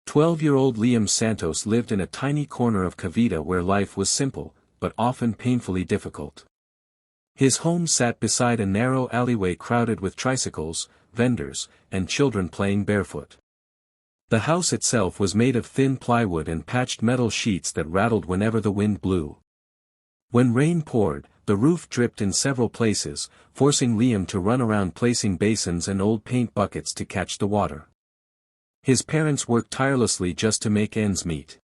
12-year-old Liam Santos lived in a tiny corner of Cavite where life was simple, but often painfully difficult. His home sat beside a narrow alleyway crowded with tricycles, vendors, and children playing barefoot. The house itself was made of thin plywood and patched metal sheets that rattled whenever the wind blew. When rain poured, the roof dripped in several places, forcing Liam to run around placing basins and old paint buckets to catch the water. His parents worked tirelessly just to make ends meet.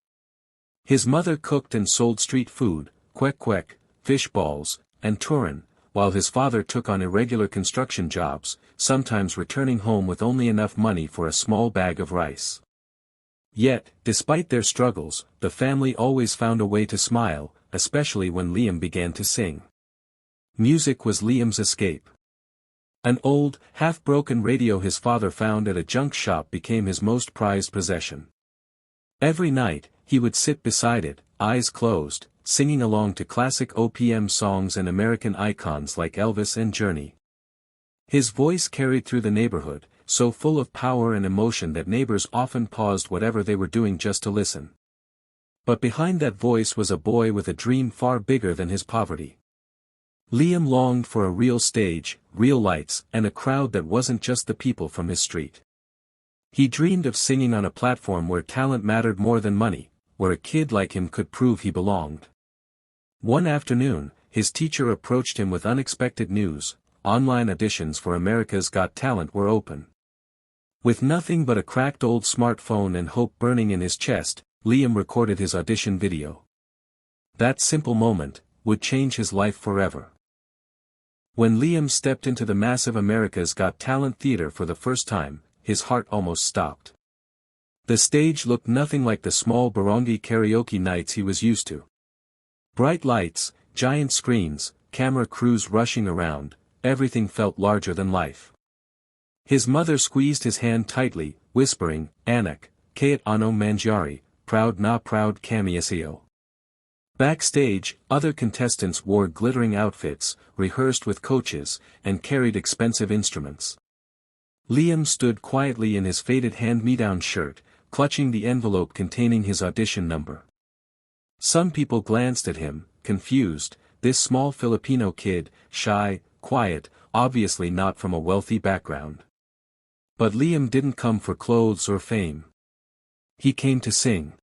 His mother cooked and sold street food, kwek-kwek, fish balls, and turin, while his father took on irregular construction jobs, sometimes returning home with only enough money for a small bag of rice. Yet, despite their struggles, the family always found a way to smile, especially when Liam began to sing. Music was Liam's escape. An old, half-broken radio his father found at a junk shop became his most prized possession. Every night, he would sit beside it, eyes closed, singing along to classic OPM songs and American icons like Elvis and Journey. His voice carried through the neighborhood, so full of power and emotion that neighbors often paused whatever they were doing just to listen. But behind that voice was a boy with a dream far bigger than his poverty. Liam longed for a real stage, real lights, and a crowd that wasn't just the people from his street. He dreamed of singing on a platform where talent mattered more than money, where a kid like him could prove he belonged. One afternoon, his teacher approached him with unexpected news: online auditions for America's Got Talent were open. With nothing but a cracked old smartphone and hope burning in his chest, Liam recorded his audition video. That simple moment would change his life forever. When Liam stepped into the massive America's Got Talent theater for the first time, his heart almost stopped. The stage looked nothing like the small barangay karaoke nights he was used to. Bright lights, giant screens, camera crews rushing around, everything felt larger than life. His mother squeezed his hand tightly, whispering, "Anak, kayat ano mangyari, proud na proud kami sa'yo." Backstage, other contestants wore glittering outfits, rehearsed with coaches, and carried expensive instruments. Liam stood quietly in his faded hand-me-down shirt, clutching the envelope containing his audition number. Some people glanced at him, confused, this small Filipino kid, shy, quiet, obviously not from a wealthy background. But Liam didn't come for clothes or fame. He came to sing.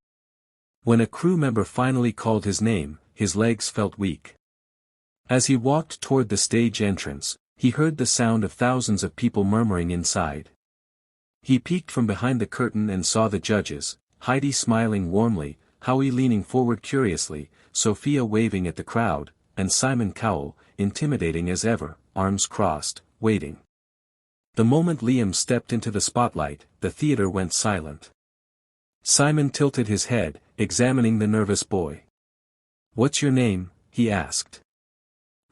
When a crew member finally called his name, his legs felt weak. As he walked toward the stage entrance, he heard the sound of thousands of people murmuring inside. He peeked from behind the curtain and saw the judges, Heidi smiling warmly, Howie leaning forward curiously, Sophia waving at the crowd, and Simon Cowell, intimidating as ever, arms crossed, waiting. The moment Liam stepped into the spotlight, the theater went silent. Simon tilted his head, examining the nervous boy. "What's your name?" he asked.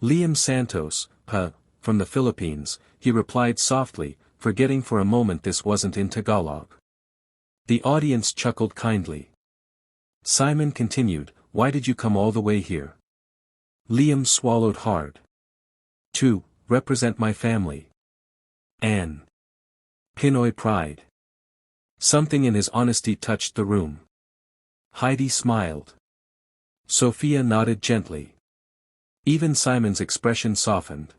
"Liam Santos, from the Philippines," he replied softly, forgetting for a moment this wasn't in Tagalog. The audience chuckled kindly. Simon continued, "Why did you come all the way here?" Liam swallowed hard. "To represent my family. And Pinoy pride." Something in his honesty touched the room. Heidi smiled. Sophia nodded gently. Even Simon's expression softened.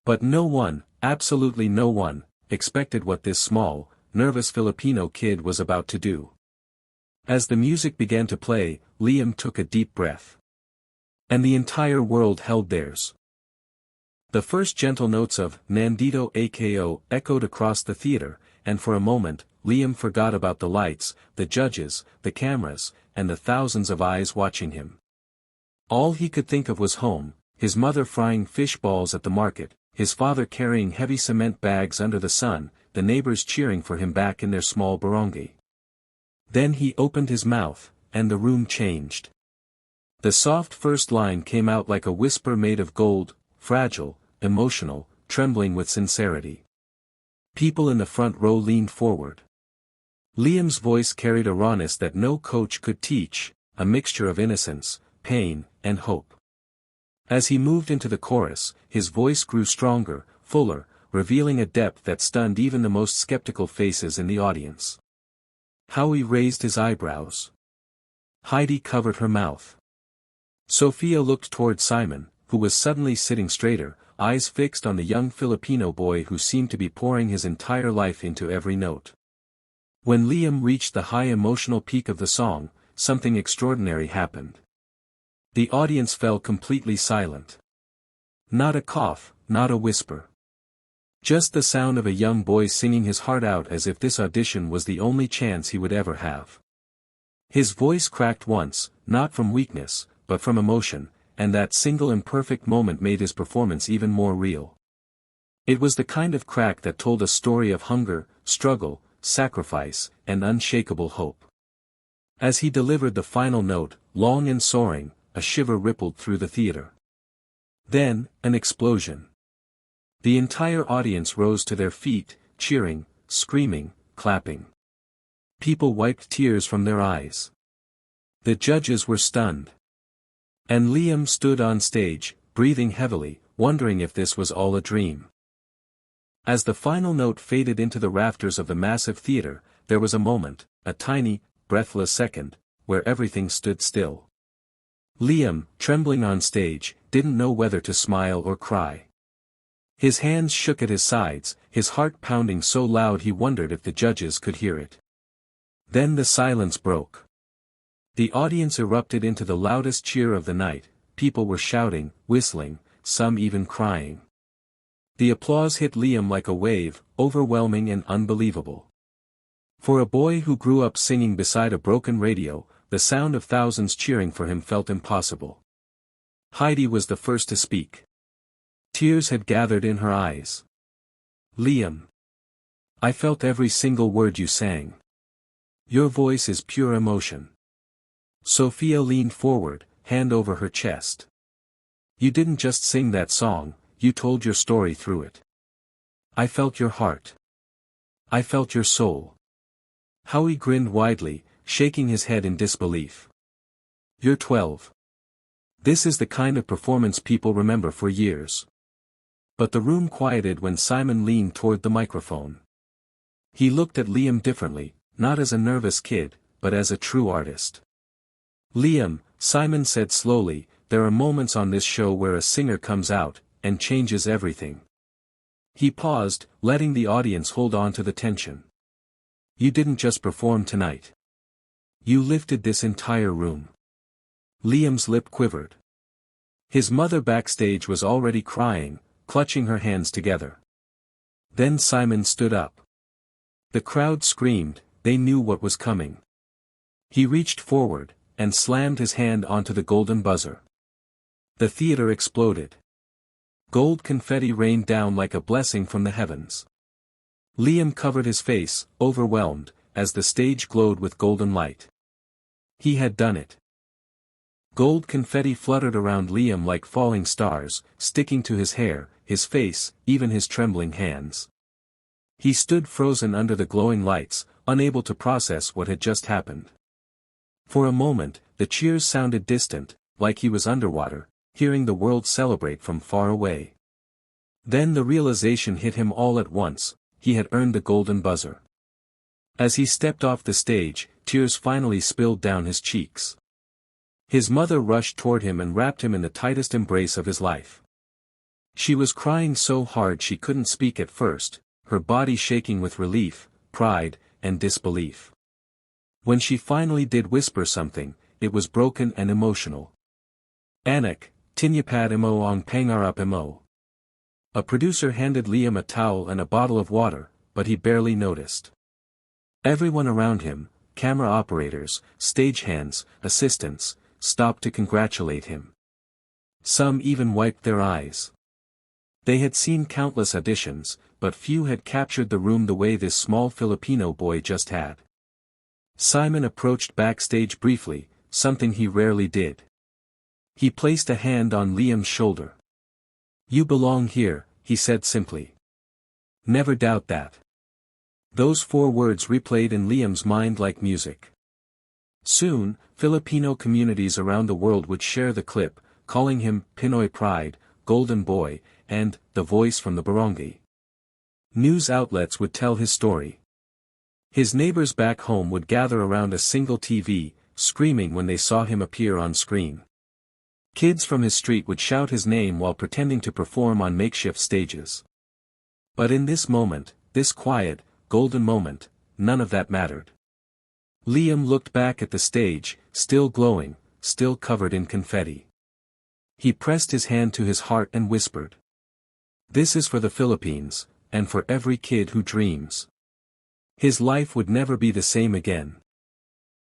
But no one, absolutely no one, expected what this small, nervous Filipino kid was about to do. As the music began to play, Liam took a deep breath. And the entire world held theirs. The first gentle notes of Nandito Ako echoed across the theater, and for a moment, Liam forgot about the lights, the judges, the cameras, and the thousands of eyes watching him. All he could think of was home, his mother frying fish balls at the market, his father carrying heavy cement bags under the sun, the neighbors cheering for him back in their small barangay. Then he opened his mouth, and the room changed. The soft first line came out like a whisper made of gold, fragile, emotional, trembling with sincerity. People in the front row leaned forward. Liam's voice carried a rawness that no coach could teach, a mixture of innocence, pain, and hope. As he moved into the chorus, his voice grew stronger, fuller, revealing a depth that stunned even the most skeptical faces in the audience. Howie raised his eyebrows. Heidi covered her mouth. Sophia looked toward Simon, who was suddenly sitting straighter, eyes fixed on the young Filipino boy who seemed to be pouring his entire life into every note. When Liam reached the high emotional peak of the song, something extraordinary happened. The audience fell completely silent. Not a cough, not a whisper. Just the sound of a young boy singing his heart out as if this audition was the only chance he would ever have. His voice cracked once, not from weakness, but from emotion, and that single imperfect moment made his performance even more real. It was the kind of crack that told a story of hunger, struggle, sacrifice, and unshakable hope. As he delivered the final note, long and soaring, a shiver rippled through the theater. Then, an explosion. The entire audience rose to their feet, cheering, screaming, clapping. People wiped tears from their eyes. The judges were stunned. And Liam stood on stage, breathing heavily, wondering if this was all a dream. As the final note faded into the rafters of the massive theater, there was a moment, a tiny, breathless second, where everything stood still. Liam, trembling on stage, didn't know whether to smile or cry. His hands shook at his sides, his heart pounding so loud he wondered if the judges could hear it. Then the silence broke. The audience erupted into the loudest cheer of the night, people were shouting, whistling, some even crying. The applause hit Liam like a wave, overwhelming and unbelievable. For a boy who grew up singing beside a broken radio, the sound of thousands cheering for him felt impossible. Heidi was the first to speak. Tears had gathered in her eyes. Liam. I felt every single word you sang. Your voice is pure emotion. Sophia leaned forward, hand over her chest. You didn't just sing that song, you told your story through it. I felt your heart. I felt your soul. Howie grinned widely, shaking his head in disbelief. You're 12. This is the kind of performance people remember for years. But the room quieted when Simon leaned toward the microphone. He looked at Liam differently, not as a nervous kid, but as a true artist. Liam, Simon said slowly, there are moments on this show where a singer comes out, and changes everything. He paused, letting the audience hold on to the tension. You didn't just perform tonight. You lifted this entire room. Liam's lip quivered. His mother backstage was already crying, clutching her hands together. Then Simon stood up. The crowd screamed, they knew what was coming. He reached forward, and slammed his hand onto the golden buzzer. The theater exploded. Gold confetti rained down like a blessing from the heavens. Liam covered his face, overwhelmed, as the stage glowed with golden light. He had done it. Gold confetti fluttered around Liam like falling stars, sticking to his hair, his face, even his trembling hands. He stood frozen under the glowing lights, unable to process what had just happened. For a moment, the cheers sounded distant, like he was underwater, hearing the world celebrate from far away. Then the realization hit him all at once, he had earned the golden buzzer. As he stepped off the stage, tears finally spilled down his cheeks. His mother rushed toward him and wrapped him in the tightest embrace of his life. She was crying so hard she couldn't speak at first, her body shaking with relief, pride, and disbelief. When she finally did whisper something, it was broken and emotional. Anak, tinyapad mo ang pangarap mo. A producer handed Liam a towel and a bottle of water, but he barely noticed. Everyone around him, camera operators, stagehands, assistants, stopped to congratulate him. Some even wiped their eyes. They had seen countless auditions, but few had captured the room the way this small Filipino boy just had. Simon approached backstage briefly, something he rarely did. He placed a hand on Liam's shoulder. You belong here, he said simply. Never doubt that. Those 4 words replayed in Liam's mind like music. Soon, Filipino communities around the world would share the clip, calling him Pinoy Pride, Golden Boy, and the voice from the barangay. News outlets would tell his story. His neighbors back home would gather around a single TV, screaming when they saw him appear on screen. Kids from his street would shout his name while pretending to perform on makeshift stages. But in this moment, this quiet, golden moment, none of that mattered. Liam looked back at the stage, still glowing, still covered in confetti. He pressed his hand to his heart and whispered, "This is for the Philippines, and for every kid who dreams." His life would never be the same again.